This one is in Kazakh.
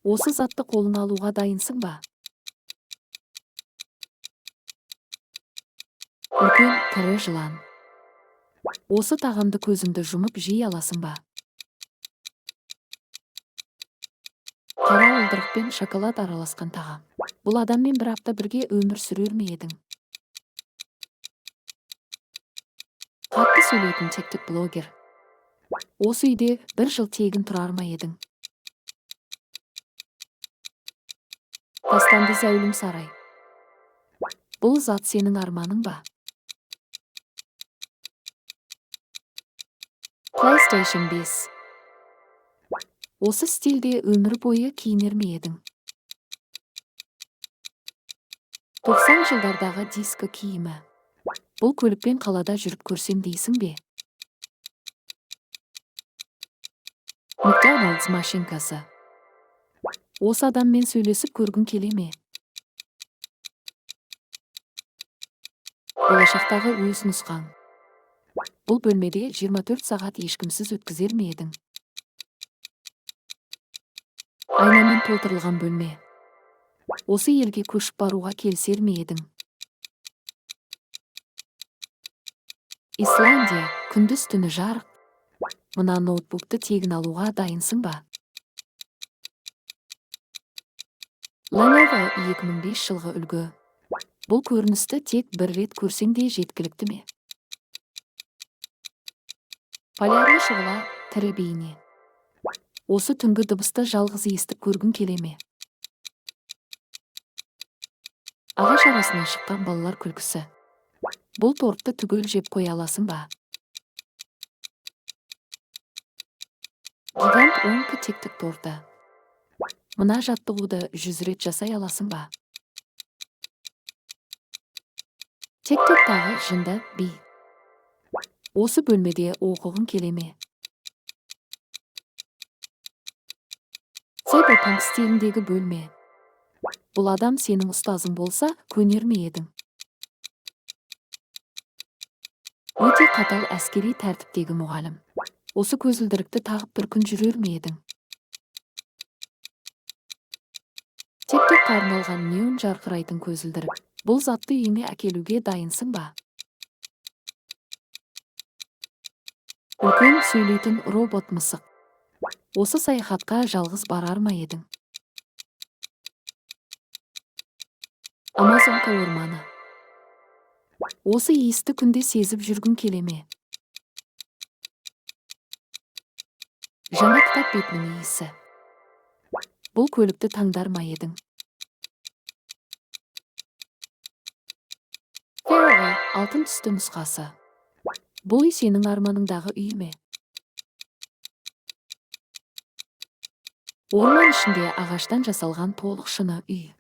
Осы затты қолыңа алуға дайынсың ба? Үлкен тірі жылан. Осы тағамды көзіңді жұмып жей аласың ба? Қара уылдырық пен шоколад араласқан тағам. Бұл адаммен бір апта бірге өмір сүрер ме едің? Қатты сөйлейтін тектік блогер. Осы үйде бір жыл тегін тұрар ма едің? Тастанды зәулім сарай. Бұл зат сенің арманың ба? PlayStation 5. Осы стильде өмір бойы киінер ме едің? 90 жылдардағы диско киімі. Бұл көлікпен қалада жүріп көрсем дейсің бе? McDonald's машинкасы. Осы адаммен сөйлесіп көргің келе ме? Болашақтағы өз нұсқаң. Бұл бөлмеде 24 сағат ешкімсіз өткізер ме едің? Айнамен толтырылған бөлме. Осы елге көшіп баруға келсер ме едің? Исландия, күндіз түні жарық. Мына ноутбукты тегін алуға дайынсың ба? Lenovo 2005 жылғы үлгі. Бұл көріністі тек бір рет көрсең де жеткілікті ме? Полярлы шұғыла тірі бейне. Осы түнгі дыбысты жалғыз естіп көргің келе ме? Ағаш арасынан шыққан балалар күлкісі. Бұл тортты түгел жеп қоя аласың ба? Гигант оңқы тектік торты. Мына жаттығуды 100 рет жасай аласың ба? Тек-токтағы жынды би. Осы бөлмеде оқығың келе ме? Cyberpunk стиліндегі бөлме. Бұл адам сенің ұстазың болса, көнер ме едің? Өте қатал әскери тәртіптегі мұғалім. Осы көзілдірікті тағып бір күн жүрер ме едің? Тек-токқа арналған неон жарқырайтын көзілдірік. Бұл затты үйіңе әкелуге дайынсың ба? Үлкен сөйлейтін робот мысық. Осы саяхатқа жалғыз барар ма едің? Амазонка орманы. Осы иісті күнде сезіп жүргің келе ме? Жаңа кітап бетінің иісі. Бұл көлікті таңдар ма едің? Ferrari алтын түсті нұсқасы. Бұл үй сенің арманыңдағы үй ме? Орман ішінде ағаштан жасалған толық шыны үй.